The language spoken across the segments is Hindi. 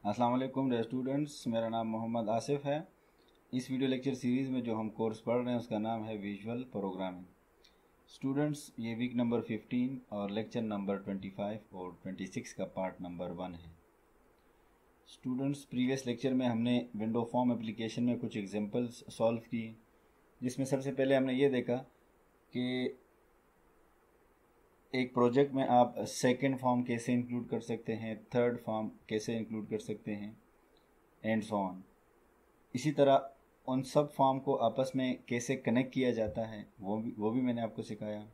अस्सलाम वालेकुम डियर स्टूडेंट्स, मेरा नाम मोहम्मद आसिफ है। इस वीडियो लेक्चर सीरीज़ में जो हम कोर्स पढ़ रहे हैं उसका नाम है विजुअल प्रोग्रामिंग। स्टूडेंट्स, ये वीक नंबर 15 और लेक्चर नंबर 25 और 26 का पार्ट नंबर 1 है। स्टूडेंट्स, प्रीवियस लेक्चर में हमने विंडो फॉर्म एप्लीकेशन में कुछ एग्जांपल्स सॉल्व किए, जिसमें सबसे पहले हमने ये देखा कि एक प्रोजेक्ट में आप सेकंड फॉर्म कैसे इंक्लूड कर सकते हैं, थर्ड फॉर्म कैसे इंक्लूड कर सकते हैं, एंड सो ऑन। इसी तरह उन सब फॉर्म को आपस में कैसे कनेक्ट किया जाता है वो भी मैंने आपको सिखाया।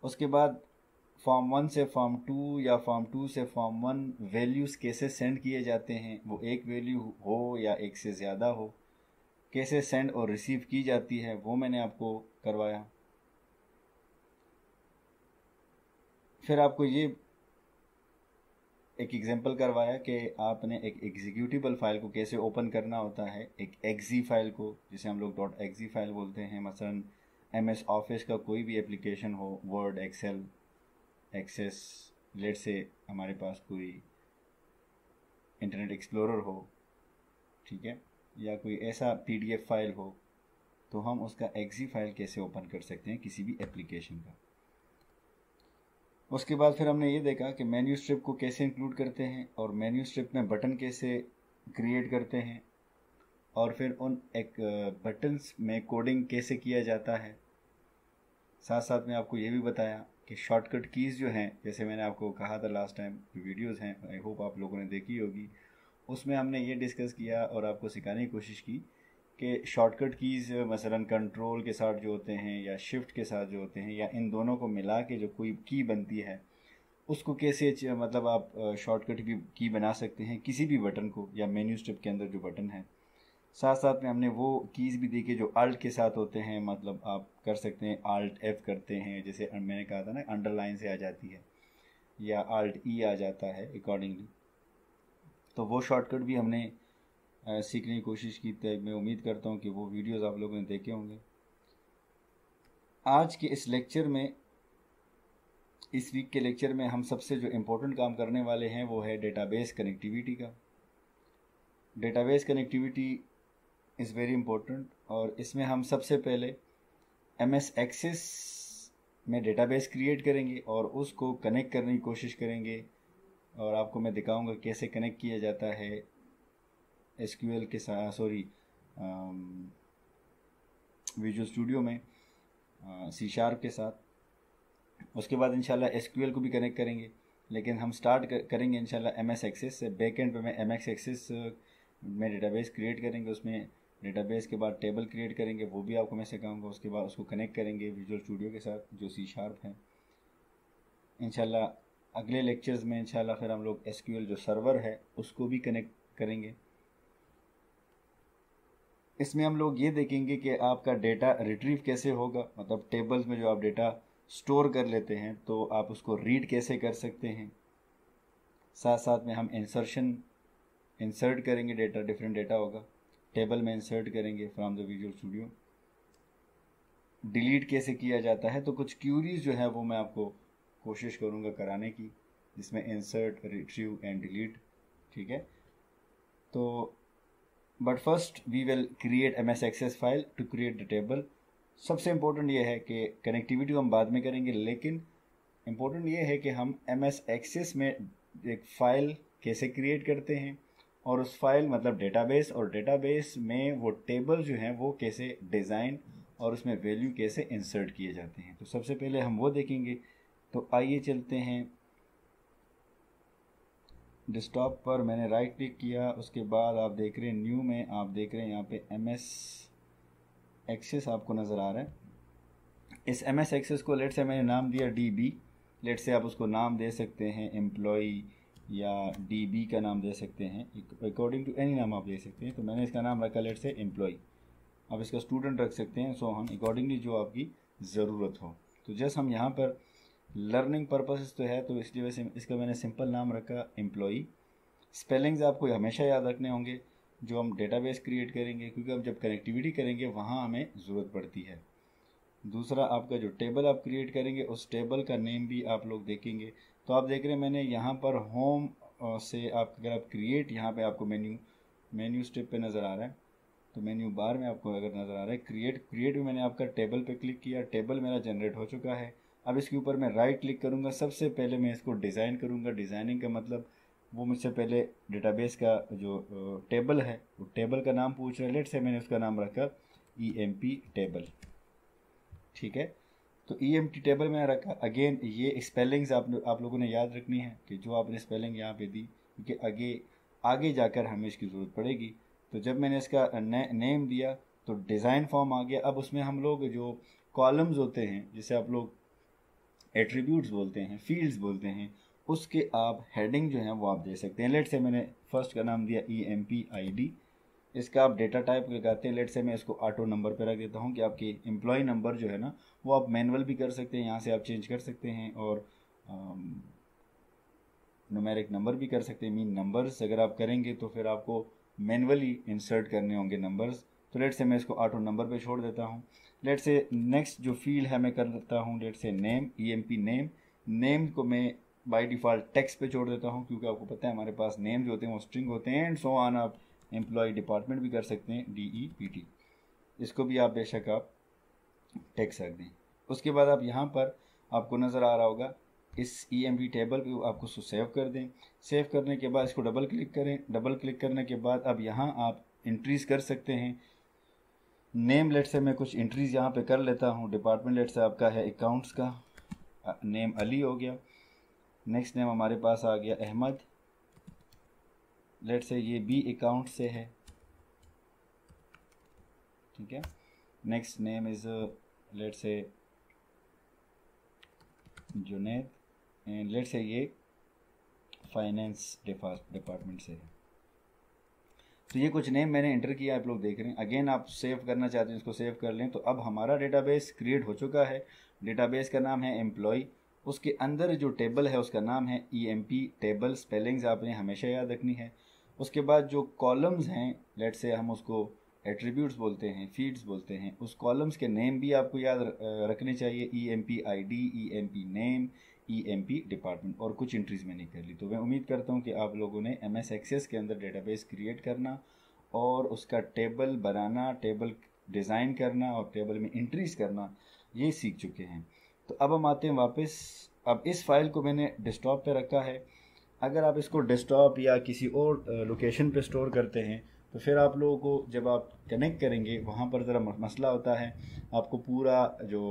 उसके बाद फॉर्म 1 से फॉर्म 2 या फॉर्म 2 से फॉर्म 1 वैल्यूज़ कैसे सेंड किए जाते हैं, वो एक वैल्यू हो या एक से ज़्यादा हो, कैसे सेंड और रिसीव की जाती है, वो मैंने आपको करवाया। फिर आपको ये एक एग्जांपल करवाया कि आपने एक एग्जीक्यूटिबल फाइल को कैसे ओपन करना होता है, एक एक्जी फाइल को, जिसे हम लोग .exe फाइल बोलते हैं। मसलन MS ऑफिस का कोई भी एप्लीकेशन हो, वर्ड, एक्सेल, एक्सेस, लेट से हमारे पास कोई इंटरनेट एक्सप्लोरर हो, ठीक है, या कोई ऐसा PDF फाइल हो, तो हम उसका एक्जी फाइल कैसे ओपन कर सकते हैं किसी भी एप्लीकेशन का। उसके बाद फिर हमने ये देखा कि मेन्यू स्ट्रिप को कैसे इंक्लूड करते हैं और मेन्यू स्ट्रिप में बटन कैसे क्रिएट करते हैं, और फिर उन एक बटन्स में कोडिंग कैसे किया जाता है। साथ साथ में आपको ये भी बताया कि शॉर्टकट कीज़ जो हैं, जैसे मैंने आपको कहा था लास्ट टाइम, वीडियोस हैं, आई होप आप लोगों ने देखी होगी, उसमें हमने ये डिस्कस किया और आपको सिखाने की कोशिश की कि शॉर्टकट कीज़ मसलन कंट्रोल के साथ जो होते हैं या शिफ्ट के साथ जो होते हैं या इन दोनों को मिला के जो कोई की बनती है, उसको कैसे मतलब आप शॉर्टकट की बना सकते हैं किसी भी बटन को या मेन्यू स्ट्रिप के अंदर जो बटन है। साथ साथ में हमने वो कीज़ भी देखे जो अल्ट के साथ होते हैं, मतलब आप कर सकते हैं Alt F करते हैं, जैसे मैंने कहा था ना, अंडरलाइन से आ जाती है, या Alt E आ जाता है अकॉर्डिंगली। तो वो शॉर्टकट भी हमने सीखने की कोशिश की थी। मैं उम्मीद करता हूँ कि वो वीडियोस आप लोगों ने देखे होंगे। आज के इस लेक्चर में, इस वीक के लेक्चर में हम सबसे जो इम्पोर्टेंट काम करने वाले हैं वो है डेटाबेस कनेक्टिविटी का। Database connectivity is very important, और इसमें हम सबसे पहले MS एक्सेस में डेटाबेस क्रिएट करेंगे और उसको कनेक्ट करने की कोशिश करेंगे, और आपको मैं दिखाऊंगा कैसे कनेक्ट किया जाता है SQL के साथ, सॉरी, विजुअल स्टूडियो में C# के साथ। उसके बाद इंशाल्लाह SQL को भी कनेक्ट करेंगे, लेकिन हम स्टार्ट करेंगे इंशाल्लाह MS एक्सेस से। बैकएंड पे मैं MS एक्सेस में डेटाबेस क्रिएट करेंगे, उसमें डेटाबेस के बाद टेबल क्रिएट करेंगे, वो भी आपको मैं सिखाऊंगा। उसके बाद उसको कनेक्ट करेंगे विजुअल स्टूडियो के साथ जो C# है। इंशाल्लाह अगले लेक्चर्स में इंशाल्लाह फिर हम लोग SQL जो सर्वर है उसको भी कनेक्ट करेंगे। इसमें हम लोग ये देखेंगे कि आपका डेटा रिट्रीव कैसे होगा, मतलब टेबल्स में जो आप डेटा स्टोर कर लेते हैं तो आप उसको रीड कैसे कर सकते हैं। साथ साथ में हम इंसर्ट करेंगे डेटा, डिफरेंट डेटा होगा, टेबल में इंसर्ट करेंगे from the visual studio. Delete कैसे किया जाता है, तो कुछ क्यूरीज जो है वो मैं आपको कोशिश करूँगा कराने की, जिसमें इंसर्ट, रिट्रीव एंड डिलीट, ठीक है। तो but first we will create MS access file to create the table. सबसे इम्पोर्टेंट ये है कि कनेक्टिविटी हम बाद में करेंगे, लेकिन इम्पोर्टेंट ये है कि हम MS एक्सेस में एक फ़ाइल कैसे क्रिएट करते हैं, और उस फाइल मतलब डेटाबेस, और डेटाबेस में वो टेबल जो हैं वो कैसे डिज़ाइन और उसमें वैल्यू कैसे इंसर्ट किए जाते हैं। तो सबसे पहले हम वो देखेंगे। तो आइए चलते हैं डेस्कटॉप पर। मैंने राइट क्लिक किया, उसके बाद आप देख रहे हैं न्यू में, आप देख रहे हैं यहाँ पे MS एक्सेस आपको नज़र आ रहा है। इस MS एक्सेस को लेट से मैंने नाम दिया DB। लेट से आप उसको नाम दे सकते हैं एम्प्लॉई, या DB का नाम दे सकते हैं, अकॉर्डिंग टू एनी नाम आप दे सकते हैं। तो मैंने इसका नाम रखा लेट से एम्प्लॉई। आप इसका स्टूडेंट रख सकते हैं, सो हम अकॉर्डिंगली जो आपकी ज़रूरत हो। तो जस्ट हम यहाँ पर लर्निंग पर्पसेस तो है, तो इसलिए वैसे इसका मैंने सिंपल नाम रखा एम्प्लॉई। स्पेलिंग्स आपको हमेशा याद रखने होंगे जो हम डेटाबेस क्रिएट करेंगे, क्योंकि हम जब कनेक्टिविटी करेंगे वहाँ हमें ज़रूरत पड़ती है। दूसरा आपका जो टेबल आप क्रिएट करेंगे उस टेबल का नेम भी आप लोग देखेंगे। तो आप देख रहे हैं मैंने यहाँ पर होम से आप अगर आप क्रिएट, यहाँ पे आपको मेन्यू स्टेप पे नज़र आ रहा है, तो मेन्यू बार में आपको अगर नज़र आ रहा है क्रिएट में मैंने आपका टेबल पे क्लिक किया, टेबल मेरा जनरेट हो चुका है। अब इसके ऊपर मैं राइट क्लिक करूँगा, सबसे पहले मैं इसको डिज़ाइन करूँगा। डिज़ाइनिंग का मतलब वो मुझसे पहले डेटाबेस का जो टेबल है वो टेबल का नाम पूछ रहा है। लेट से मैंने उसका नाम रखा EMP टेबल, ठीक है। तो EMP टेबल मैंने रखा। अगेन ये स्पेलिंग्स आप लोगों ने याद रखनी है कि जो आपने स्पेलिंग यहाँ पे दी, क्योंकि आगे जाकर हमें इसकी ज़रूरत पड़ेगी। तो जब मैंने इसका नेम दिया तो डिज़ाइन फॉर्म आ गया। अब उसमें हम लोग जो कॉलम्स होते हैं, जिसे आप लोग एट्रीब्यूट्स बोलते हैं, फील्ड्स बोलते हैं, उसके आप हेडिंग जो है वो आप दे सकते हैं। लेट से मैंने फर्स्ट का नाम दिया EMP ID, इसका आप डेटा टाइप लगाते हैं। लेट से मैं इसको ऑटो नंबर पे रख देता हूँ कि आपकी एम्प्लॉय नंबर जो है ना वो आप मैनुअल भी कर सकते हैं, यहाँ से आप चेंज कर सकते हैं, और न्यूमेरिक नंबर भी कर सकते हैं। मीन नंबर्स अगर आप करेंगे तो फिर आपको मैनुअली इंसर्ट करने होंगे नंबर्स। तो लेट से मैं इसको ऑटो नंबर पे छोड़ देता हूँ। लेट से नेक्स्ट जो फील्ड है मैं कर देता हूँ लेट से नेम, EMP नेम को मैं बाय डिफ़ॉल्ट टेक्स्ट पे छोड़ देता हूँ, क्योंकि आपको पता है हमारे पास नेम जो होते हैं वो स्ट्रिंग होते हैं। एंड सो ऑन, आप एम्प्लॉय डिपार्टमेंट भी कर सकते हैं DEPT, इसको भी आप बेशक आप टेक्स्ट रख दें। उसके बाद आप यहाँ पर आपको नज़र आ रहा होगा इस EMP टेबल को आपको सेव कर दें। सेव करने के बाद इसको डबल क्लिक करें। डबल क्लिक करने के बाद अब यहाँ आप एंट्रीज़ कर सकते हैं। नेम लेट से मैं कुछ एंट्रीज़ यहाँ पे कर लेता हूँ। डिपार्टमेंट लेट से आपका है अकाउंट्स का, नेम अली हो गया। नेक्स्ट नेम हमारे पास आ गया अहमद, लेट से ये B अकाउंट से है, ठीक है। नेक्स्ट नेम इज़ लेट से जुनैद, एंड लेट से ये फाइनेंस डिपार्टमेंट से है। तो ये कुछ नेम मैंने एंटर किया, आप लोग देख रहे हैं। अगेन आप सेव करना चाहते हैं इसको सेव कर लें। तो अब हमारा डेटाबेस क्रिएट हो चुका है। डेटाबेस का नाम है एम्प्लॉय, उसके अंदर जो टेबल है उसका नाम है EMP टेबल। स्पेलिंग्स आपने हमेशा याद रखनी है। उसके बाद जो कॉलम्स हैं, लेट से हम उसको एट्रीब्यूट्स बोलते हैं, फील्ड्स बोलते हैं, उस कॉलम्स के नेम भी आपको याद रखने चाहिए। EMP ID, EMP name, EMP department, और कुछ एंट्रीज मैंने कर ली। तो मैं उम्मीद करता हूँ कि आप लोगों ने MS एक्सेस के अंदर डेटाबेस क्रिएट करना और उसका टेबल बनाना, टेबल डिज़ाइन करना और टेबल में एंट्रीज करना ये सीख चुके हैं। तो अब हम आते हैं वापस। अब इस फाइल को मैंने डेस्कटॉप पे रखा है। अगर आप इसको डेस्कटॉप या किसी और लोकेशन पे स्टोर करते हैं तो फिर आप लोगों को जब आप कनेक्ट करेंगे वहाँ पर ज़रा मसला होता है, आपको पूरा जो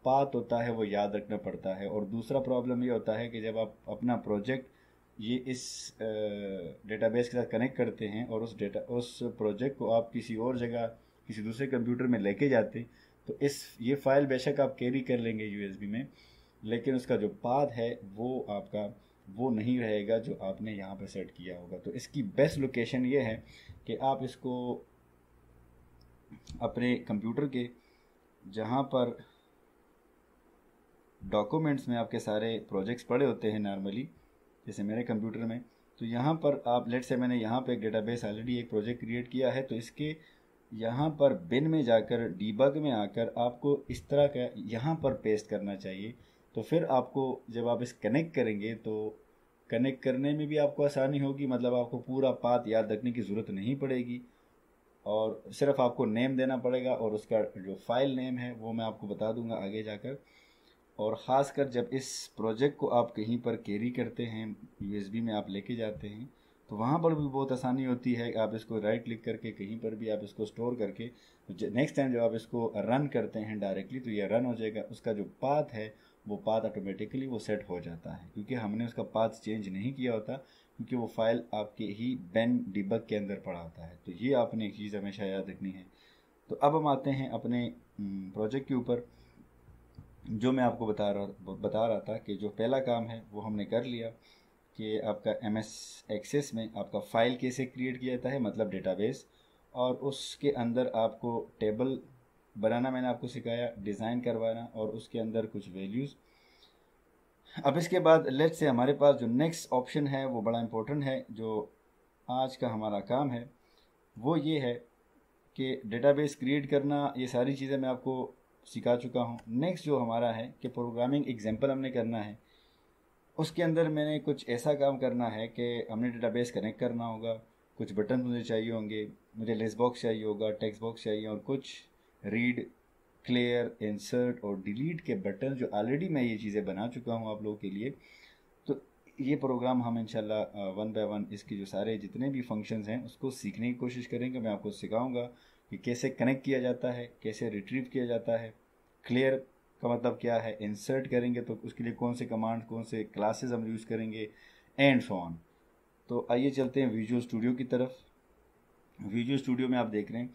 पाथ होता है वो याद रखना पड़ता है। और दूसरा प्रॉब्लम ये होता है कि जब आप अपना प्रोजेक्ट ये इस डेटाबेस के साथ कनेक्ट करते हैं और उस प्रोजेक्ट को आप किसी और जगह किसी दूसरे कंप्यूटर में लेके जाते हैं, तो ये फ़ाइल बेशक आप कैरी कर लेंगे USB में, लेकिन उसका जो पाथ है वो आपका वो नहीं रहेगा जो आपने यहाँ पे सेट किया होगा। तो इसकी बेस्ट लोकेशन ये है कि आप इसको अपने कंप्यूटर के जहाँ पर डॉक्यूमेंट्स में आपके सारे प्रोजेक्ट्स पड़े होते हैं नॉर्मली, जैसे मेरे कंप्यूटर में, तो यहाँ पर आप लेट से मैंने यहाँ पे एक डेटाबेस ऑलरेडी एक प्रोजेक्ट क्रिएट किया है, तो इसके यहाँ पर बिन में जाकर डीबग में आकर आपको इस तरह का यहाँ पर पेस्ट करना चाहिए। तो फिर आपको जब आप इस कनेक्ट करेंगे तो कनेक्ट करने में भी आपको आसानी होगी, मतलब आपको पूरा पाथ याद रखने की ज़रूरत नहीं पड़ेगी और सिर्फ आपको नेम देना पड़ेगा और उसका जो फाइल नेम है वो मैं आपको बता दूंगा आगे जाकर। और ख़ासकर जब इस प्रोजेक्ट को आप कहीं पर कैरी करते हैं, USB में आप लेके जाते हैं, तो वहाँ पर भी बहुत आसानी होती है। आप इसको राइट क्लिक करके कहीं पर भी आप इसको स्टोर करके नेक्स्ट टाइम जब आप इसको रन करते हैं डायरेक्टली तो ये रन हो जाएगा। उसका जो पाथ है वो पाथ ऑटोमेटिकली वो सेट हो जाता है, क्योंकि हमने उसका पाथ चेंज नहीं किया होता, क्योंकि वो फाइल आपके ही बेन डिबग के अंदर पड़ा होता है। तो ये आपने एक चीज़ हमेशा याद रखनी है। तो अब हम आते हैं अपने प्रोजेक्ट के ऊपर। जो मैं आपको बता रहा था कि जो पहला काम है वो हमने कर लिया कि आपका MS एक्सेस में आपका फ़ाइल कैसे क्रिएट किया जाता है, मतलब डेटाबेस, और उसके अंदर आपको टेबल बनाना मैंने आपको सिखाया, डिज़ाइन करवाना और उसके अंदर कुछ वैल्यूज़। अब इसके बाद लेट्स से हमारे पास जो नेक्स्ट ऑप्शन है वो बड़ा इम्पोर्टेंट है, जो आज का हमारा काम है वो ये है कि डेटाबेस क्रिएट करना। ये सारी चीज़ें मैं आपको सिखा चुका हूँ। नेक्स्ट जो हमारा है कि प्रोग्रामिंग एग्जाम्पल हमने करना है, उसके अंदर मैंने कुछ ऐसा काम करना है कि हमने डेटाबेस कनेक्ट करना होगा, कुछ बटन मुझे चाहिए होंगे, मुझे लिस्ट बॉक्स चाहिए होगा, टेक्स्ट बॉक्स चाहिए और कुछ रीड, क्लियर, इंसर्ट और डिलीट के बटन जो ऑलरेडी मैं ये चीज़ें बना चुका हूँ आप लोगों के लिए। तो ये प्रोग्राम हम इंशाल्लाह वन बाय वन इसके जो सारे जितने भी फंक्शंस हैं उसको सीखने की कोशिश करेंगे। मैं आपको सिखाऊंगा कि कैसे कनेक्ट किया जाता है, कैसे रिट्रीव किया जाता है, क्लियर का मतलब क्या है, इंसर्ट करेंगे तो उसके लिए कौन से कमांड, कौन से क्लासेस हम यूज़ करेंगे, एंड सो ऑन। तो आइए चलते हैं विजुअल स्टूडियो की तरफ। विजुअल स्टूडियो में आप देख रहे हैं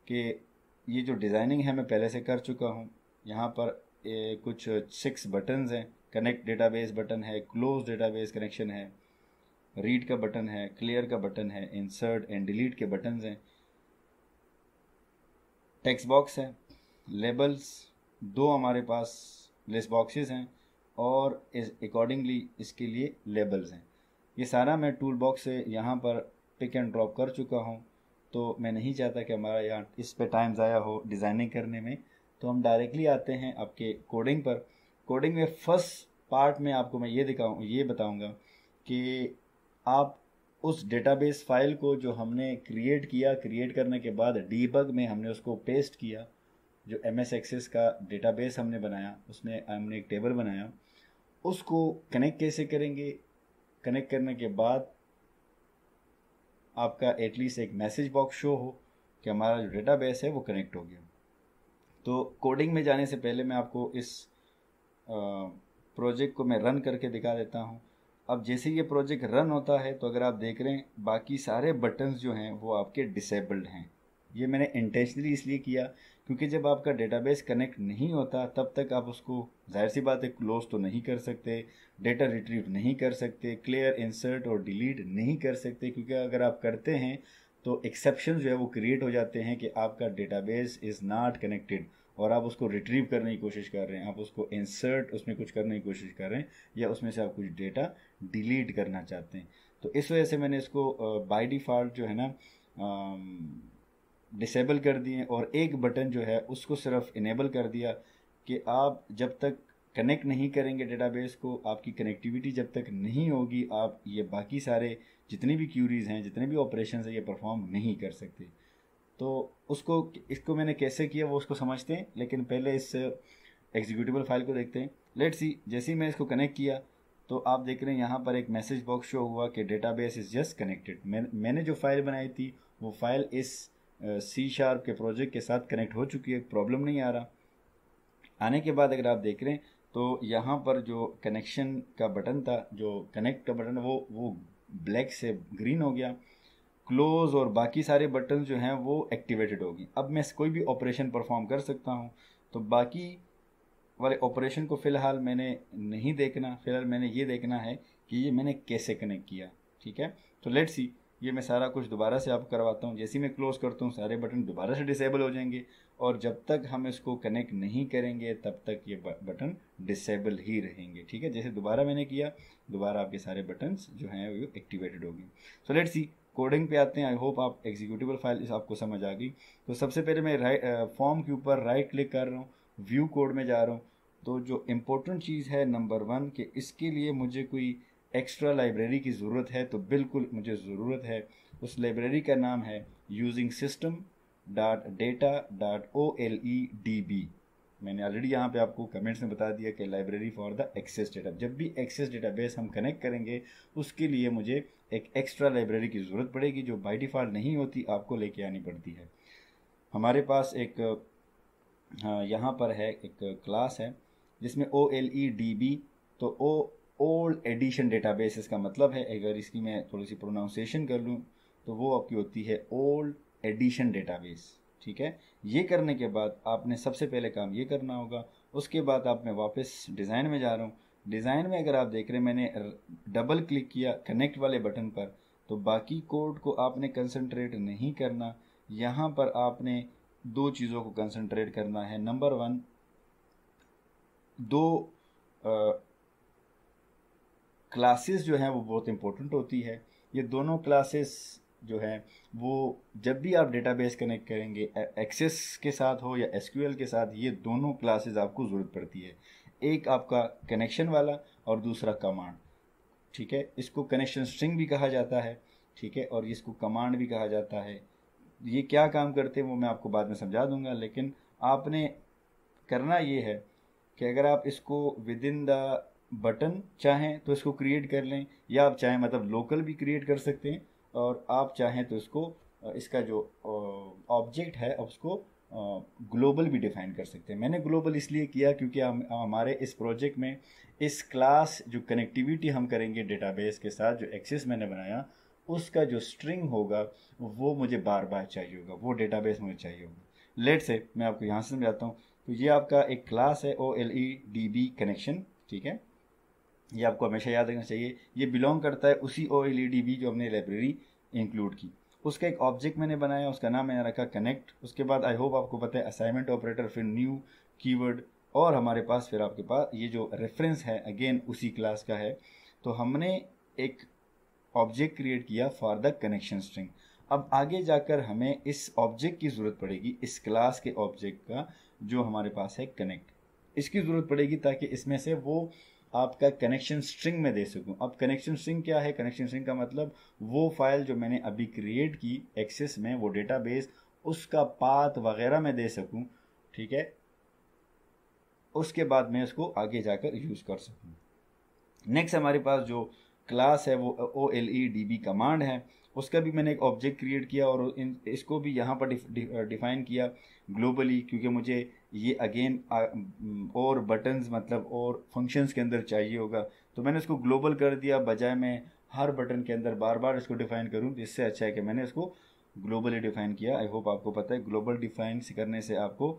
कि ये जो डिज़ाइनिंग है मैं पहले से कर चुका हूँ। यहाँ पर कुछ 6 बटन्स हैं। कनेक्ट डेटाबेस बटन है, क्लोज डेटाबेस कनेक्शन है, रीड का बटन है, क्लियर का बटन है, इंसर्ट एंड डिलीट के बटन्स हैं, टेक्स्ट बॉक्स है, लेबल्स, 2 हमारे पास लिस्ट बॉक्सेस हैं और इस अकॉर्डिंगली इसके लिए लेबल्स हैं। ये सारा मैं टूल बॉक्स से यहाँ पर पिक एंड ड्रॉप कर चुका हूँ। तो मैं नहीं चाहता कि हमारा यहाँ इस पे टाइम ज़ाया हो डिज़ाइनिंग करने में, तो हम डायरेक्टली आते हैं आपके कोडिंग पर। कोडिंग में फर्स्ट पार्ट में आपको मैं ये बताऊँगा कि आप उस डेटाबेस फाइल को जो हमने क्रिएट करने के बाद डीबग में हमने उसको पेस्ट किया, जो MS एक्सेस का डेटाबेस हमने बनाया उसमें हमने एक टेबल बनाया, उसको कनेक्ट कैसे करेंगे। कनेक्ट करने के बाद आपका एटलीस्ट एक मैसेज बॉक्स शो हो कि हमारा जो डेटाबेस है वो कनेक्ट हो गया। तो कोडिंग में जाने से पहले मैं आपको इस प्रोजेक्ट को मैं रन करके दिखा देता हूँ। अब जैसे ये प्रोजेक्ट रन होता है तो अगर आप देख रहे हैं बाकी सारे बटन्स जो हैं वो आपके डिसेबल्ड हैं। ये मैंने इंटेंशनली इसलिए किया क्योंकि जब आपका डेटाबेस कनेक्ट नहीं होता तब तक आप उसको जाहिर सी बात है क्लोज तो नहीं कर सकते, डेटा रिट्रीव नहीं कर सकते, क्लियर, इंसर्ट और डिलीट नहीं कर सकते, क्योंकि अगर आप करते हैं तो एक्सेप्शन जो है वो क्रिएट हो जाते हैं कि आपका डेटाबेस इज़ नॉट कनेक्टेड और आप उसको रिट्रीव करने की कोशिश कर रहे हैं, आप उसको इंसर्ट उसमें कुछ करने की कोशिश कर रहे हैं या उसमें से आप कुछ डेटा डिलीट करना चाहते हैं। तो इस वजह से मैंने इसको बाय डिफ़ॉल्ट जो है ना डिसेबल कर दिए और एक बटन जो है उसको सिर्फ इनेबल कर दिया कि आप जब तक कनेक्ट नहीं करेंगे डेटाबेस को, आपकी कनेक्टिविटी जब तक नहीं होगी, आप ये बाकी सारे जितनी भी क्यूरीज़ हैं, जितने भी ऑपरेशन हैं, ये परफॉर्म नहीं कर सकते। तो इसको मैंने कैसे किया वो उसको समझते हैं, लेकिन पहले इस एग्जीक्यूटिबल फाइल को देखते हैं। लेट्स सी, जैसे ही मैं इसको कनेक्ट किया तो आप देख रहे हैं यहाँ पर एक मैसेज बॉक्स शो हुआ कि डेटाबेस इज़ जस्ट कनेक्टेड। मैंने जो फाइल बनाई थी वो फाइल इस C# के प्रोजेक्ट के साथ कनेक्ट हो चुकी है, प्रॉब्लम नहीं आ रहा। आने के बाद अगर आप देख रहे हैं तो यहाँ पर जो कनेक्शन का बटन था, जो कनेक्ट का बटन, वो ब्लैक से ग्रीन हो गया। क्लोज और बाकी सारे बटन जो हैं वो एक्टिवेटेड होगी। अब मैं कोई भी ऑपरेशन परफॉर्म कर सकता हूँ। तो बाकी वाले ऑपरेशन को फ़िलहाल मैंने नहीं देखना, फ़िलहाल मैंने ये देखना है कि ये मैंने कैसे कनेक्ट किया। ठीक है, तो लेट्स सी, ये मैं सारा कुछ दोबारा से आपको करवाता हूँ। जैसे ही मैं क्लोज़ करता हूँ सारे बटन दोबारा से डिसेबल हो जाएंगे और जब तक हम इसको कनेक्ट नहीं करेंगे तब तक ये बटन डिसेबल ही रहेंगे। ठीक है, जैसे दोबारा मैंने किया, दोबारा आपके सारे बटन्स जो हैं वो एक्टिवेटेड हो गए। सो लेट्स सी, कोडिंग पे आते हैं। आई होप आप एग्जीक्यूटिबल फाइल इस आपको समझ आ गई। तो सबसे पहले मैं फॉर्म के ऊपर राइट क्लिक कर रहा हूँ, व्यू कोड में जा रहा हूँ। तो जो इम्पोर्टेंट चीज़ है नंबर 1 कि इसके लिए मुझे कोई एक्स्ट्रा लाइब्रेरी की ज़रूरत है, तो बिल्कुल मुझे ज़रूरत है। उस लाइब्रेरी का नाम है using system dot data dot OLEDB। मैंने ऑलरेडी यहाँ पे आपको कमेंट्स में बता दिया कि library for the access data. जब भी एक्सेस डेटाबेस हम कनेक्ट करेंगे उसके लिए मुझे एक एक्स्ट्रा लाइब्रेरी की ज़रूरत पड़ेगी जो बाय डिफ़ॉल्ट नहीं होती, आपको लेके आनी पड़ती है। हमारे पास एक यहाँ पर है एक क्लास है जिसमें OLEDB, तो ओल्ड एडिशन डेटाबेस इसका मतलब है। अगर इसकी मैं थोड़ी सी प्रोनाउंसिएशन कर लूँ तो वो आपकी होती है ओल्ड एडिशन डेटाबेस। ठीक है, ये करने के बाद आपने सबसे पहले काम ये करना होगा। उसके बाद आप मैं वापस डिज़ाइन में जा रहा हूँ। डिज़ाइन में अगर आप देख रहे हैं मैंने डबल क्लिक किया कनेक्ट वाले बटन पर, तो बाकी कोड को आपने कंसंट्रेट नहीं करना। यहाँ पर आपने 2 चीज़ों को कंसंट्रेट करना है। नंबर 1, 2 क्लासेस जो हैं वो बहुत इंपॉर्टेंट होती है। ये दोनों क्लासेस जो है वो जब भी आप डेटाबेस कनेक्ट करेंगे एक्सेस के साथ हो या एसक्यूएल के साथ, ये दोनों क्लासेस आपको ज़रूरत पड़ती है। एक आपका कनेक्शन वाला और दूसरा कमांड। ठीक है, इसको कनेक्शन स्ट्रिंग भी कहा जाता है। ठीक है, और इसको कमांड भी कहा जाता है। ये क्या काम करते हैं वो मैं आपको बाद में समझा दूंगा, लेकिन आपने करना ये है कि अगर आप इसको विद इन द बटन चाहें तो इसको क्रिएट कर लें, या आप चाहें मतलब लोकल भी क्रिएट कर सकते हैं, और आप चाहें तो इसको इसका जो ऑब्जेक्ट है उसको ग्लोबल भी डिफाइन कर सकते हैं। मैंने ग्लोबल इसलिए किया क्योंकि हमारे इस प्रोजेक्ट में इस क्लास जो कनेक्टिविटी हम करेंगे डेटाबेस के साथ, जो एक्सेस मैंने बनाया उसका जो स्ट्रिंग होगा वो मुझे बार बार चाहिए होगा, वो डेटाबेस मुझे चाहिए होगा। लेट से मैं आपको यहाँ से समझाता हूँ। तो ये आपका एक क्लास है OLEDB कनेक्शन। ठीक है, ये आपको हमेशा याद रखना चाहिए। ये बिलोंग करता है उसी OLEDB जो हमने लाइब्रेरी इंक्लूड की। उसका एक ऑब्जेक्ट मैंने बनाया, उसका नाम मैंने रखा कनेक्ट। उसके बाद आई होप आपको पता है असाइनमेंट ऑपरेटर, फिर न्यू कीवर्ड, और हमारे पास फिर आपके पास ये जो रेफरेंस है अगेन उसी क्लास का है। तो हमने एक ऑब्जेक्ट क्रिएट किया फॉर द कनेक्शन स्ट्रिंग। अब आगे जाकर हमें इस ऑब्जेक्ट की ज़रूरत पड़ेगी, इस क्लास के ऑब्जेक्ट का जो हमारे पास है कनेक्ट, इसकी ज़रूरत पड़ेगी ताकि इसमें से वो आपका कनेक्शन स्ट्रिंग में दे सकूं। अब कनेक्शन स्ट्रिंग क्या है? कनेक्शन स्ट्रिंग का मतलब वो फाइल जो मैंने अभी क्रिएट की एक्सेस में, वो डेटाबेस, उसका पाथ वगैरह मैं दे सकूं। ठीक है, उसके बाद मैं इसको आगे जाकर यूज़ कर सकूं। नेक्स्ट हमारे पास जो क्लास है वो OLEDB कमांड है, उसका भी मैंने एक ऑब्जेक्ट क्रिएट किया और इसको भी यहाँ पर डिफाइन किया ग्लोबली, क्योंकि मुझे ये अगेन और बटन्स मतलब और फंक्शंस के अंदर चाहिए होगा। तो मैंने इसको ग्लोबल कर दिया, बजाय मैं हर बटन के अंदर बार बार इसको डिफाइन करूँ। तो इससे अच्छा है कि मैंने इसको ग्लोबली डिफाइन किया। आई होप आपको पता है ग्लोबल डिफाइन करने से आपको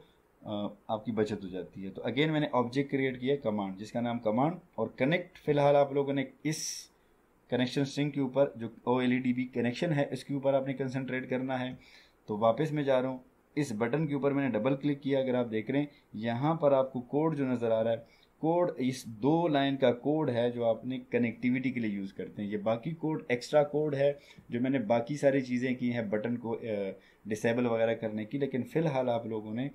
आपकी बचत हो जाती है। तो अगेन मैंने ऑब्जेक्ट क्रिएट किया कमांड, जिसका नाम कमांड, और कनेक्ट फिलहाल आप लोगों ने इस कनेक्शन स्ट्रिंग के ऊपर जो OLEDB कनेक्शन है इसके ऊपर आपने कंसंट्रेट करना है। तो वापस मैं जा रहा हूँ, इस बटन के ऊपर मैंने डबल क्लिक किया। अगर आप देख रहे हैं यहाँ पर आपको कोड जो नज़र आ रहा है, कोड इस 2 लाइन का कोड है जो आपने कनेक्टिविटी के लिए यूज़ करते हैं। ये बाकी कोड एक्स्ट्रा कोड है जो मैंने बाकी सारी चीज़ें की हैं बटन को डिसेबल वगैरह करने की, लेकिन फ़िलहाल आप लोगों ने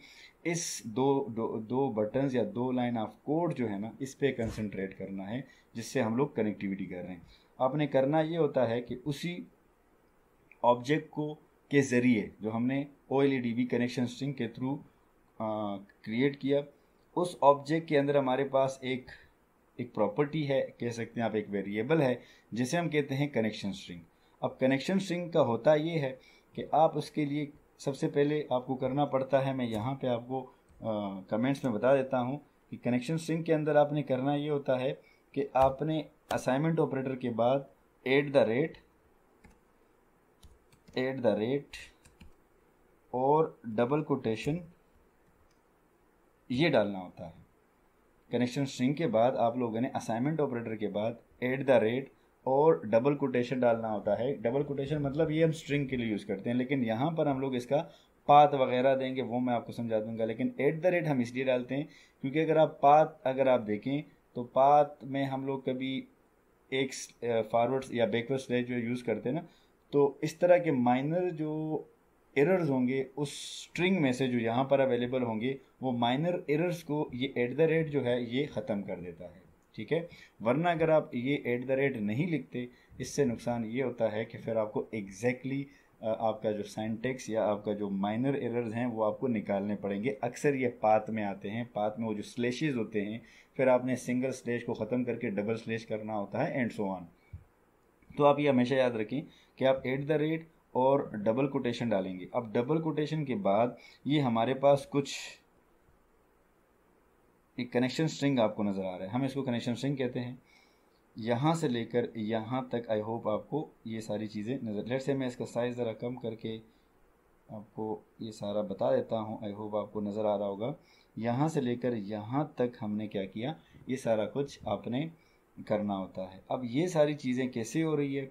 इस दो बटन्स या 2 लाइन ऑफ कोड जो है ना, इस पे कंसंट्रेट करना है, जिससे हम लोग कनेक्टिविटी कर रहे हैं। आपने करना ये होता है कि उसी ऑब्जेक्ट को के ज़रिए जो हमने OLEDB कनेक्शन स्ट्रिंग के थ्रू क्रिएट किया, उस ऑब्जेक्ट के अंदर हमारे पास एक प्रॉपर्टी है, कह सकते हैं आप एक वेरिएबल है, जिसे हम कहते हैं कनेक्शन स्ट्रिंग। अब कनेक्शन स्ट्रिंग का होता ये है कि आप उसके लिए सबसे पहले आपको करना पड़ता है, मैं यहाँ पे आपको कमेंट्स में बता देता हूँ कि कनेक्शन स्ट्रिंग के अंदर आपने करना ये होता है कि आपने असाइनमेंट ऑपरेटर के बाद एट द रेट और डबल कोटेशन ये डालना होता है। कनेक्शन स्ट्रिंग के बाद आप लोगों ने असाइनमेंट ऑपरेटर के बाद एट द रेट और डबल कोटेशन डालना होता है। डबल कोटेशन मतलब ये हम स्ट्रिंग के लिए यूज़ करते हैं, लेकिन यहाँ पर हम लोग इसका पाथ वगैरह देंगे, वो मैं आपको समझा दूंगा। लेकिन एट द रेट हम इसलिए डालते हैं क्योंकि अगर आप देखें तो पाथ में हम लोग कभी एक फॉरवर्ड या बैकवर्ड स्लैश जो यूज़ करते हैं ना, तो इस तरह के माइनर जो एरर्स होंगे उस स्ट्रिंग में से जो यहाँ पर अवेलेबल होंगे, वो माइनर एरर्स को ये एट द रेट जो है ये ख़त्म कर देता है। ठीक है, वरना अगर आप ये एट द रेट नहीं लिखते, इससे नुकसान ये होता है कि फिर आपको एग्जैक्टली आपका जो सिंटैक्स या आपका जो माइनर एरर्स हैं वो आपको निकालने पड़ेंगे। अक्सर ये पाथ में आते हैं, पाथ में वो जो स्लेशेस होते हैं, फिर आपने सिंगल स्लेश को ख़त्म करके डबल स्लेश करना होता है एंड सो ऑन। तो आप ये हमेशा याद रखें कि आप एट द रेट और डबल कोटेशन डालेंगे। अब डबल कोटेशन के बाद ये हमारे पास कुछ एक कनेक्शन स्ट्रिंग आपको नज़र आ रहा है, हम इसको कनेक्शन स्ट्रिंग कहते हैं। यहाँ से लेकर यहाँ तक आई होप आपको ये सारी चीज़ें नज़र, लेट से मैं इसका साइज़ ज़रा कम करके आपको ये सारा बता देता हूँ। आई होप आपको नज़र आ रहा होगा। यहाँ से लेकर यहाँ तक हमने क्या किया, ये सारा कुछ आपने करना होता है। अब ये सारी चीज़ें कैसे हो रही है,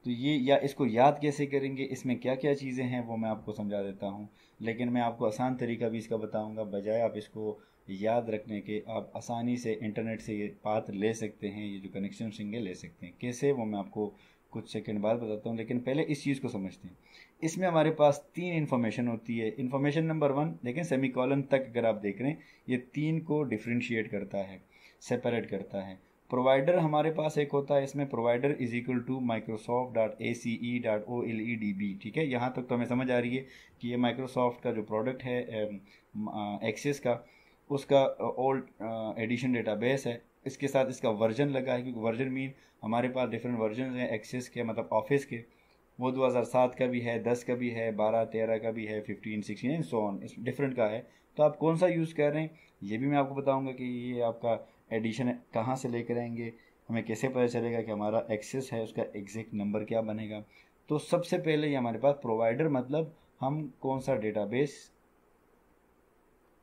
तो ये या इसको याद कैसे करेंगे, इसमें क्या क्या चीज़ें हैं वो मैं आपको समझा देता हूँ। लेकिन मैं आपको आसान तरीका भी इसका बताऊँगा, बजाय आप इसको याद रखने के आप आसानी से इंटरनेट से ये पाथ ले सकते हैं, ये जो कनेक्शन स्ट्रिंग है ले सकते हैं। कैसे वो मैं आपको कुछ सेकंड बाद बताता हूँ, लेकिन पहले इस चीज़ को समझते हैं। इसमें हमारे पास 3 इन्फॉर्मेशन होती है। इन्फॉर्मेशन नंबर 1 देखें, सेमीकोलन तक अगर आप देख रहे हैं, ये 3 को डिफ्रेंशिएट करता है, सेपरेट करता है। प्रोवाइडर हमारे पास एक होता है, इसमें provider is equal to microsoft.ace.oledb। ठीक है, यहाँ तक तो हमें समझ आ रही है कि ये माइक्रोसॉफ्ट का जो प्रोडक्ट है एक्सेस का, उसका ओल्ड एडिशन डेटाबेस है। इसके साथ इसका वर्जन लगा है, क्योंकि वर्जन मीन हमारे पास डिफरेंट वर्जन हैं एक्सेस के, मतलब ऑफिस के। वो 2007 का भी है, 10 का भी है, 12, 13 का भी है, 15, 16 एंड सो ऑन, इस डिफरेंट का है। तो आप कौन सा यूज़ कर रहे हैं ये भी मैं आपको बताऊंगा कि ये आपका एडिशन कहाँ से लेकर आएंगे, हमें कैसे पता चलेगा कि हमारा एक्सेस है, उसका एग्जैक्ट नंबर क्या बनेगा। तो सबसे पहले ये हमारे पास प्रोवाइडर, मतलब हम कौन सा डेटाबेस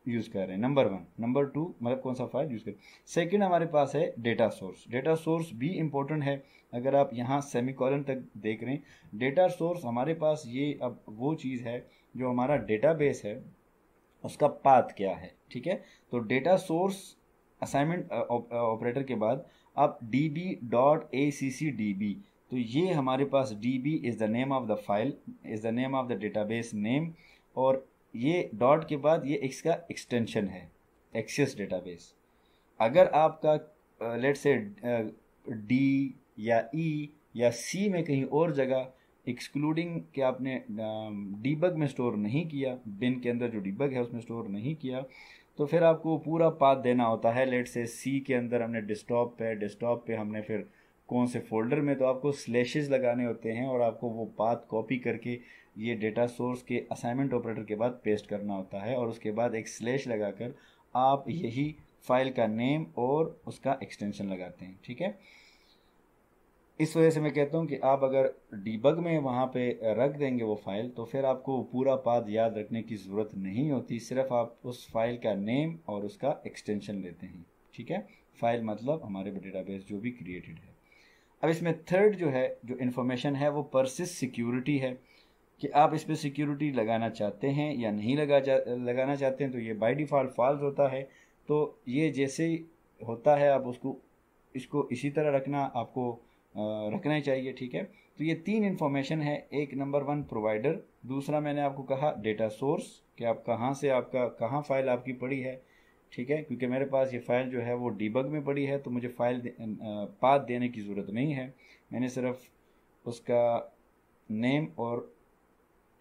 यूज़ कर रहे हैं, नंबर 1। नंबर 2 मतलब कौन सा फाइल यूज़ कर रहे हैं। सेकेंड हमारे पास है डेटा सोर्स। डेटा सोर्स भी इम्पोर्टेंट है। अगर आप यहाँ सेमीकोलन तक देख रहे हैं, डेटा सोर्स हमारे पास ये अब वो चीज़ है जो हमारा डेटाबेस है, उसका पाथ क्या है। ठीक है, तो डेटा सोर्स असाइनमेंट ऑपरेटर के बाद आप db.accdb, तो ये हमारे पास db is the name of the file, is the name of the database name, और ये डॉट के बाद ये इसका एक्सटेंशन है, एक्सेस डेटाबेस। अगर आपका लेट से डी या ई या सी में कहीं और जगह एक्सक्लूडिंग कि आपने डीबग में स्टोर नहीं किया, बिन के अंदर जो डीबग है उसमें स्टोर नहीं किया, तो फिर आपको पूरा पाथ देना होता है। लेट से सी के अंदर हमने डेस्कटॉप पे हमने फिर कौन से फोल्डर में, तो आपको स्लैशेस लगाने होते हैं और आपको वो पाथ कॉपी करके ये डेटा सोर्स के असाइनमेंट ऑपरेटर के बाद पेस्ट करना होता है, और उसके बाद एक स्लैश लगाकर आप यही फाइल का नेम और उसका एक्सटेंशन लगाते हैं। ठीक है, इस वजह से मैं कहता हूँ कि आप अगर डीबग में वहाँ पे रख देंगे वो फाइल, तो फिर आपको पूरा पाथ याद रखने की ज़रूरत नहीं होती, सिर्फ आप उस फाइल का नेम और उसका एक्सटेंशन लेते हैं। ठीक है, फाइल मतलब हमारे डेटाबेस जो भी क्रिएटेड है। अब इसमें थर्ड जो है, जो इन्फॉर्मेशन है, वो परसिस्ट सिक्योरिटी है, कि आप इस पर सिक्योरिटी लगाना चाहते हैं या नहीं लगाना चाहते हैं। तो ये बाय डिफ़ॉल्ट फॉल्स होता है, तो ये जैसे ही होता है आप इसको इसी तरह रखना आपको रखना ही चाहिए। ठीक है, तो ये 3 इन्फॉर्मेशन है। एक नंबर 1 प्रोवाइडर, दूसरा मैंने आपको कहा डेटा सोर्स, कि आप कहाँ से आपका कहाँ फाइल आपकी पड़ी है। ठीक है, क्योंकि मेरे पास ये फाइल जो है वो डीबग में पड़ी है, तो मुझे फाइल पाथ देने की ज़रूरत नहीं है, मैंने सिर्फ उसका नेम और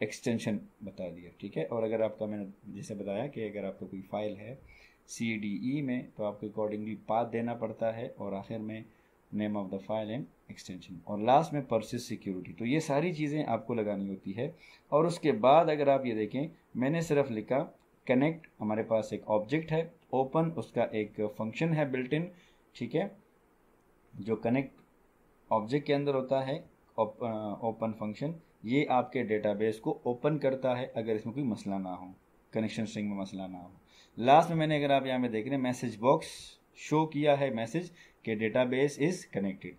एक्सटेंशन बता दिया। ठीक है, और अगर आपका, मैंने जैसे बताया कि अगर आपका कोई फाइल है CDE में, तो आपको अकॉर्डिंगली पाथ देना पड़ता है, और आखिर में name of the file and extension, और लास्ट में परसिस्ट सिक्योरिटी। तो ये सारी चीज़ें आपको लगानी होती है। और उसके बाद अगर आप ये देखें, मैंने सिर्फ लिखा कनेक्ट, हमारे पास एक ऑब्जेक्ट है, ओपन उसका एक फंक्शन है बिल्ट इन। ठीक है, जो कनेक्ट ऑब्जेक्ट के अंदर होता है, ओपन फंक्शन, ये आपके डेटाबेस को ओपन करता है अगर इसमें कोई मसला ना हो, कनेक्शन स्ट्रिंग में मसला ना हो। लास्ट में मैंने, अगर आप यहाँ में देख रहे हैं, मैसेज बॉक्स शो किया है मैसेज कि डेटाबेस इज़ कनेक्टेड।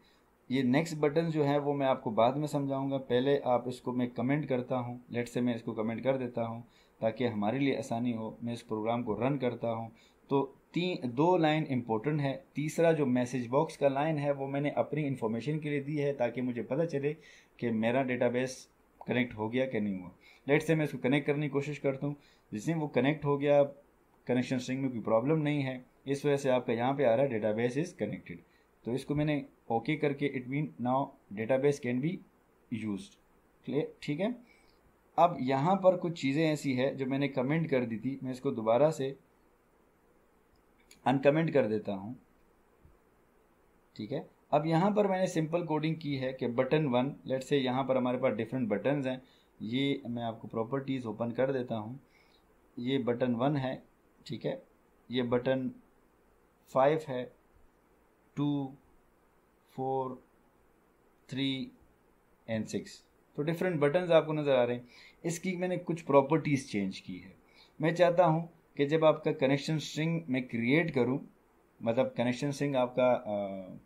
ये नेक्स्ट बटन जो है वो मैं आपको बाद में समझाऊंगा, पहले आप इसको मैं कमेंट करता हूँ। लेट से मैं इसको कमेंट कर देता हूँ ताकि हमारे लिए आसानी हो। मैं इस प्रोग्राम को रन करता हूँ, तो 2 लाइन इंपॉर्टेंट है। तीसरा जो मैसेज बॉक्स का लाइन है वो मैंने अपनी इन्फॉर्मेशन के लिए दी है, ताकि मुझे पता चले कि मेरा डेटाबेस कनेक्ट हो गया कि नहीं हुआ। लेट से मैं इसको कनेक्ट करने की कोशिश करता हूँ, जिसमें वो कनेक्ट हो गया, कनेक्शन स्ट्रिंग में कोई प्रॉब्लम नहीं है, इस वजह से आपका यहाँ पे आ रहा है डेटाबेस इज़ कनेक्टेड। तो इसको मैंने ओके करके, it mean now database can be used. Clear? ठीक है, अब यहाँ पर कुछ चीज़ें ऐसी है जो मैंने कमेंट कर दी थी, मैं इसको दोबारा से अनकमेंट कर देता हूँ। ठीक है, अब यहाँ पर मैंने सिंपल कोडिंग की है कि बटन 1, लेट से यहाँ पर हमारे पास डिफरेंट बटन्स हैं, ये मैं आपको प्रॉपर्टीज़ ओपन कर देता हूँ। ये बटन 1 है, ठीक है, ये बटन 5 है, 2, 4, 3 एंड 6, तो डिफरेंट बटन्स आपको नज़र आ रहे हैं। इसकी मैंने कुछ प्रॉपर्टीज़ चेंज की है। मैं चाहता हूँ कि जब आपका कनेक्शन स्ट्रिंग मैं क्रिएट करूँ, मतलब कनेक्शन स्ट्रिंग आपका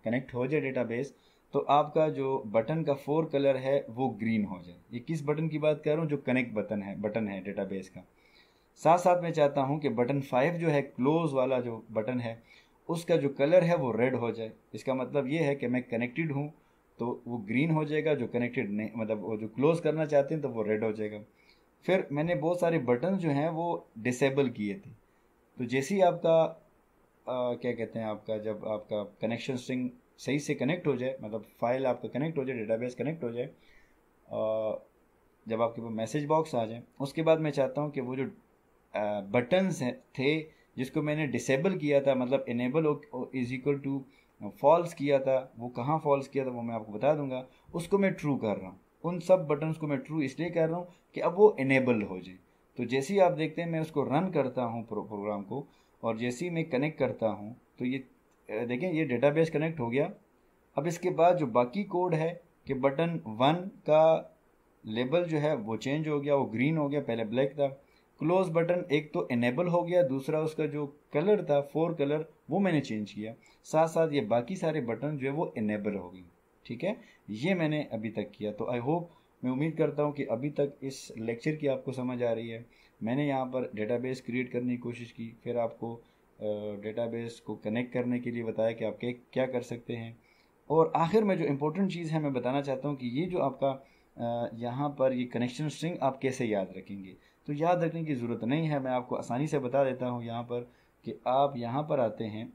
कनेक्ट हो जाए डेटाबेस, तो आपका जो बटन का 4 कलर है वो ग्रीन हो जाए। ये किस बटन की बात कर रहा हूँ? जो कनेक्ट बटन है डेटाबेस का। साथ साथ मैं चाहता हूँ कि बटन 5 जो है, क्लोज वाला जो बटन है, उसका जो कलर है वो रेड हो जाए। इसका मतलब ये है कि मैं कनेक्टेड हूँ, तो वो ग्रीन हो जाएगा, जो कनेक्टेड नहीं मतलब वो जो क्लोज करना चाहते हैं तो वो रेड हो जाएगा। फिर मैंने बहुत सारे बटन जो हैं वो डिसेबल किए थे। तो जैसे ही आपका क्या कहते हैं, आपका जब आपका कनेक्शन स्ट्रिंग सही से कनेक्ट हो जाए, मतलब फाइल आपका कनेक्ट हो जाए, डेटाबेस कनेक्ट हो जाए, जब आपके पास मैसेज बॉक्स आ जाए, उसके बाद मैं चाहता हूँ कि वो जो बटन्स हैं थे जिसको मैंने डिसेबल किया था, मतलब enable is equal to false किया था, वो कहाँ फॉल्स किया था वो मैं आपको बता दूंगा, उसको मैं ट्रू कर रहा हूँ। उन सब बटन्स को मैं ट्रू इसलिए कर रहा हूँ कि अब वो इनेबल हो जाए। तो जैसे ही आप देखते हैं मैं उसको रन करता हूँ प्रोग्राम को, और जैसे ही मैं कनेक्ट करता हूँ तो ये देखें ये डेटाबेस कनेक्ट हो गया। अब इसके बाद जो बाकी कोड है कि बटन 1 का लेबल जो है वो चेंज हो गया, वो ग्रीन हो गया, पहले ब्लैक था। क्लोज बटन एक तो इनेबल हो गया, दूसरा उसका जो कलर था 4 कलर वो मैंने चेंज किया, साथ साथ ये बाकी सारे बटन जो है वो इनेबल हो गए। ठीक है, ये मैंने अभी तक किया। तो आई होप, मैं उम्मीद करता हूँ कि अभी तक इस लेक्चर की आपको समझ आ रही है। मैंने यहाँ पर डेटाबेस क्रिएट करने की कोशिश की, फिर आपको डेटाबेस को कनेक्ट करने के लिए बताया कि आप क्या कर सकते हैं, और आखिर में जो इम्पोर्टेंट चीज़ है मैं बताना चाहता हूँ कि ये जो आपका यहाँ पर ये कनेक्शन स्ट्रिंग आप कैसे याद रखेंगे। तो याद रखने की ज़रूरत नहीं है, मैं आपको आसानी से बता देता हूँ यहाँ पर कि आप यहाँ पर आते हैं,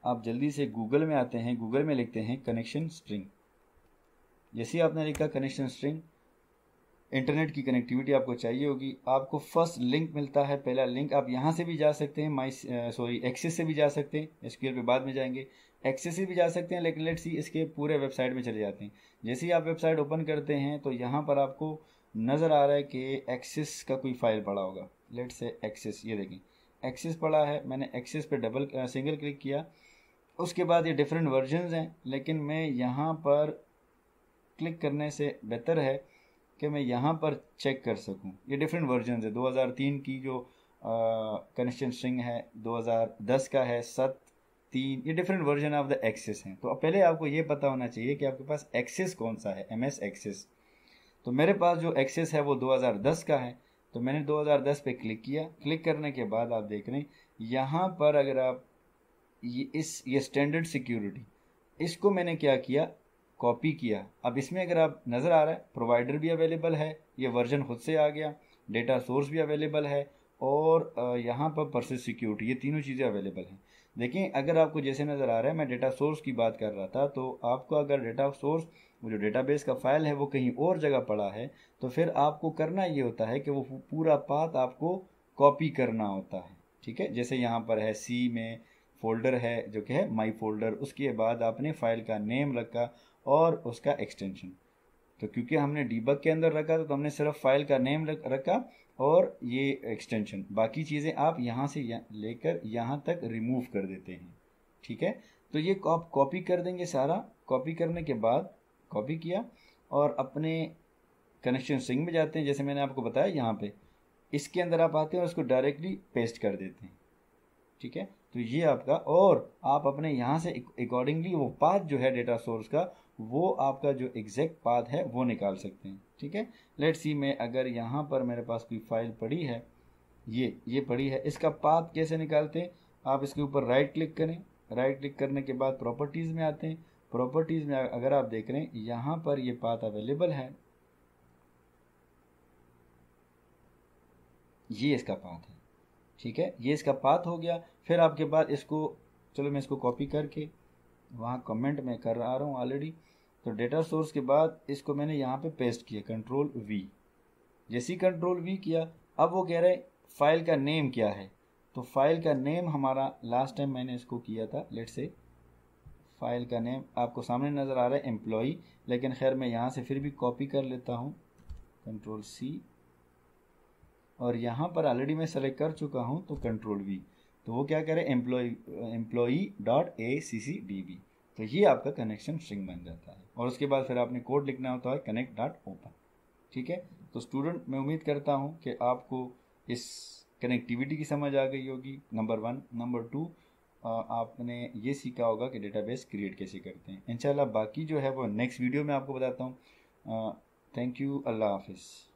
आप जल्दी से गूगल में आते हैं, गूगल में लिखते हैं कनेक्शन स्ट्रिंग। जैसे ही आपने लिखा कनेक्शन स्ट्रिंग, इंटरनेट की कनेक्टिविटी आपको चाहिए होगी, आपको फर्स्ट लिंक मिलता है, पहला लिंक। आप यहाँ से भी जा सकते हैं, एक्सेस से भी जा सकते हैं, एसक्यूएल पे बाद में जाएंगे, एक्सेस से भी जा सकते हैं, लेकिन लेट्स सी इसके पूरे वेबसाइट में चले जाते हैं। जैसे ही आप वेबसाइट ओपन करते हैं तो यहाँ पर आपको नज़र आ रहा है कि एक्सेस का कोई फाइल पड़ा होगा। लेट्स से एक्सेस, ये देखें एक्सेस पड़ा है, मैंने एक्सेस पे सिंगल क्लिक किया। उसके बाद ये डिफरेंट वर्जन्स हैं, लेकिन मैं यहाँ पर क्लिक करने से बेहतर है कि मैं यहाँ पर चेक कर सकूँ। ये डिफरेंट वर्जन है, 2003 की जो कनेक्शन स्ट्रिंग है, 2010 का है, 7.3, ये different version of the access हैं। तो अब पहले आपको ये पता होना चाहिए कि आपके पास एक्सेस कौन सा है, एमएस एक्सेस। तो मेरे पास जो एक्सेस है वो 2010 का है, तो मैंने 2010 पे क्लिक किया। क्लिक करने के बाद आप देख रहे हैं यहाँ पर, अगर आप ये स्टैंडर्ड सिक्योरिटी, इसको मैंने क्या किया, कॉपी किया। अब इसमें अगर आप नज़र आ रहा है प्रोवाइडर भी अवेलेबल है, ये वर्जन खुद से आ गया, डेटा सोर्स भी अवेलेबल है, और यहाँ पर पर्सिस्ट सिक्योरिटी, ये तीनों चीज़ें अवेलेबल हैं। देखिए अगर आपको जैसे नज़र आ रहा है, मैं डेटा सोर्स की बात कर रहा था, तो आपको अगर डेटा सोर्स, वो जो डेटाबेस का फाइल है वो कहीं और जगह पड़ा है, तो फिर आपको करना ये होता है कि वो पूरा पाथ आपको कॉपी करना होता है। ठीक है, जैसे यहाँ पर है सी में फोल्डर है जो कि है माई फोल्डर, उसके बाद आपने फाइल का नेम रखा और उसका एक्सटेंशन। तो क्योंकि हमने डीबग के अंदर रखा तो हमने सिर्फ फाइल का नेम रखा और ये एक्सटेंशन, बाकी चीज़ें आप यहाँ से लेकर यहाँ तक रिमूव कर देते हैं। ठीक है, तो ये आप कॉपी कर देंगे सारा। कॉपी करने के बाद, कॉपी किया और अपने कनेक्शन स्ट्रिंग में जाते हैं, जैसे मैंने आपको बताया यहाँ पे, इसके अंदर आप आते हैं और उसको डायरेक्टली पेस्ट कर देते हैं। ठीक है, तो ये आपका, और आप अपने यहाँ से अकॉर्डिंगली वो पाथ जो है डेटा सोर्स का, वो आपका जो एग्जैक्ट पाथ है वो निकाल सकते हैं। ठीक है, लेट्स सी मैं अगर यहाँ पर मेरे पास कोई फाइल पड़ी है, ये पड़ी है, इसका पाथ कैसे निकालते हैं, आप इसके ऊपर राइट क्लिक करें, राइट क्लिक करने के बाद प्रॉपर्टीज़ में आते हैं। प्रॉपर्टीज़ में अगर आप देख रहे हैं यहाँ पर ये पाथ अवेलेबल है, ये इसका पाथ है। ठीक है, ये इसका पाथ हो गया। फिर आपके बाद इसको, चलो मैं इसको कॉपी करके वहाँ कमेंट में कर रहा हूँ ऑलरेडी। तो डेटा सोर्स के बाद इसको मैंने यहाँ पे पेस्ट किया, कंट्रोल वी। जैसे ही कंट्रोल वी किया, अब वो कह रहे फाइल का नेम क्या है। तो फाइल का नेम हमारा, लास्ट टाइम मैंने इसको किया था, लेट से फाइल का नेम आपको सामने नज़र आ रहा है एम्प्लॉई, लेकिन खैर मैं यहाँ से फिर भी कॉपी कर लेता हूँ, कंट्रोल सी, और यहाँ पर ऑलरेडी मैं सेलेक्ट कर चुका हूँ तो कंट्रोल वी। तो वो क्या करे, employee.accdb। तो ये आपका कनेक्शन स्ट्रिंग बन जाता है, और उसके बाद फिर आपने कोड लिखना होता है connect.open। ठीक है, तो स्टूडेंट मैं उम्मीद करता हूँ कि आपको इस कनेक्टिविटी की समझ आ गई होगी, नंबर 1। नंबर 2, आपने ये सीखा होगा कि डेटाबेस क्रिएट कैसे करते हैं। इंशाल्लाह बाकी जो है वो नेक्स्ट वीडियो में आपको बताता हूँ। थैंक यू, अल्लाह हाफिज़।